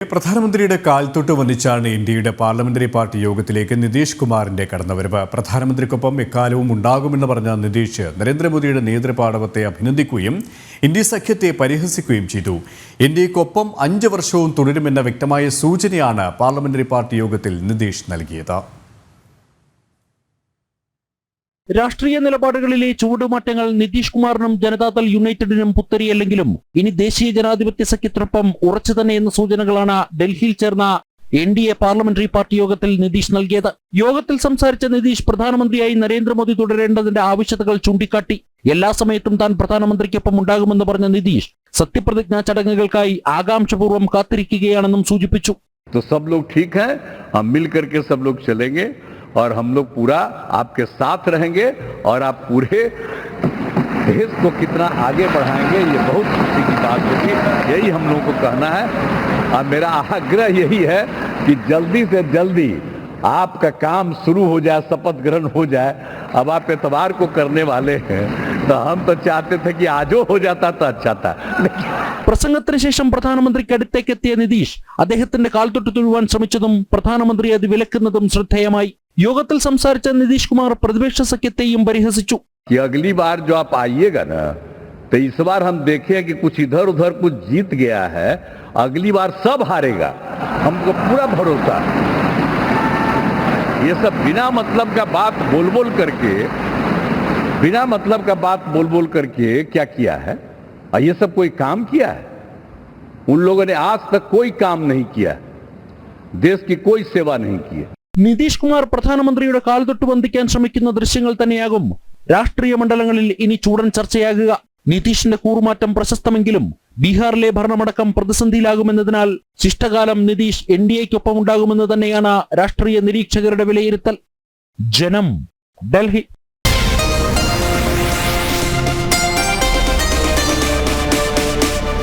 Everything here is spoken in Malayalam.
പ്രധാനമന്ത്രിയുടെ കാൽത്തൊട്ട് വന്നിച്ചാണ് ഇന്ത്യയുടെ പാർലമെന്ററി പാർട്ടി യോഗത്തിലേക്ക് നിതീഷ് കുമാറിന്റെ കടന്നുവരവ്. പ്രധാനമന്ത്രിക്കൊപ്പം എക്കാലവും ഉണ്ടാകുമെന്ന് പറഞ്ഞ നിതീഷ് നരേന്ദ്രമോദിയുടെ നേതൃപാടവത്തെ അഭിനന്ദിക്കുകയും ഇന്ത്യ സഖ്യത്തെ പരിഹസിക്കുകയും ചെയ്തു. ഇന്ത്യക്കൊപ്പം 5 വർഷവും തുടരുമെന്ന വ്യക്തമായ സൂചനയാണ് പാർലമെന്ററി പാർട്ടി യോഗത്തിൽ നിതീഷ് നൽകിയത്. രാഷ്ട്രീയ നിലപാടുകളിലെ ചുവടുമാറ്റങ്ങൾ നിതീഷ് കുമാറിനും ജനതാദൾ യുണൈറ്റഡിനും പുത്തരിയല്ലെങ്കിലും ഇനി ദേശീയ ജനാധിപത്യ സഖ്യത്തിനൊപ്പം ഉറച്ചു തന്നെ എന്ന സൂചനകളാണ് ഡൽഹിയിൽ ചേർന്ന NDA പാർലമെന്ററി പാർട്ടി യോഗത്തിൽ നിതീഷ് നൽകിയത്. യോഗത്തിൽ സംസാരിച്ച നിതീഷ് പ്രധാനമന്ത്രിയായി നരേന്ദ്രമോദി തുടരേണ്ടതിന്റെ ആവശ്യകതകൾ ചൂണ്ടിക്കാട്ടി. എല്ലാ സമയത്തും താൻ പ്രധാനമന്ത്രിക്കൊപ്പം ഉണ്ടാകുമെന്ന് പറഞ്ഞ നിതീഷ് സത്യപ്രതിജ്ഞാ ചടങ്ങുകൾക്കായി ആകാംക്ഷപൂർവ്വം കാത്തിരിക്കുകയാണെന്നും സൂചിപ്പിച്ചു. और हम लोग पूरा आपके साथ रहेंगे और आप पूरे देश को कितना आगे बढ़ाएंगे ये बहुत खुशी की बात होगी. यही हम लोगों को कहना है और मेरा आग्रह यही है कि जल्दी से जल्दी आपका काम शुरू हो जाए, शपथ ग्रहण हो जाए. अब आप एतवार को करने वाले हैं तो हम तो चाहते थे कि आज हो जाता तो अच्छा था. പ്രസംഗത്തിന് ശേഷം പ്രധാനമന്ത്രിക്ക് അടുത്തേക്കെത്തിയ നിതീഷ് അദ്ദേഹത്തിന്റെ കാൽത്തൊട്ട് തൊഴുവാൻ ശ്രമിച്ചതും പ്രധാനമന്ത്രി അത് വിലക്കുന്നതും ശ്രദ്ധേയമായി. യോഗത്തിൽ സംസാരിച്ച നിതീഷ് കുമാർ പ്രതിപക്ഷ സഖ്യത്തെയും പരിഹസിച്ചു. अगली बार जो आप आइएगा ना तो इस बार हम देखें कि कुछ इधर उधर कुछ जीत गया है, अगली बार सब हारेगा, हमको पूरा भरोसा. ये सब बिना मतलब का बात बोल करके क्या किया है? ये सब कोई काम किया है? उन लोगों ने आज तक कोई काम नहीं किया, देश की कोई सेवा नहीं की है. നിതീഷ് കുമാർ പ്രധാനമന്ത്രിയുടെ കാൽതൊട്ട് വന്ദിക്കാൻ ശ്രമിക്കുന്ന ദൃശ്യങ്ങൾ തന്നെയാകും രാഷ്ട്രീയ മണ്ഡലങ്ങളിൽ ഇനി ചൂടൻ ചർച്ചയാകുക. നിതീഷിന്റെ കൂറുമാറ്റം പ്രശസ്തമെങ്കിലും ബീഹാറിലെ ഭരണമടക്കം പ്രതിസന്ധിയിലാകുമെന്നതിനാൽ ശിഷ്ടകാലം നിതീഷ് NDAക്കൊപ്പം ഉണ്ടാകുമെന്ന് തന്നെയാണ് രാഷ്ട്രീയ നിരീക്ഷകരുടെ വിലയിരുത്തൽ. ജനം, ഡൽഹി.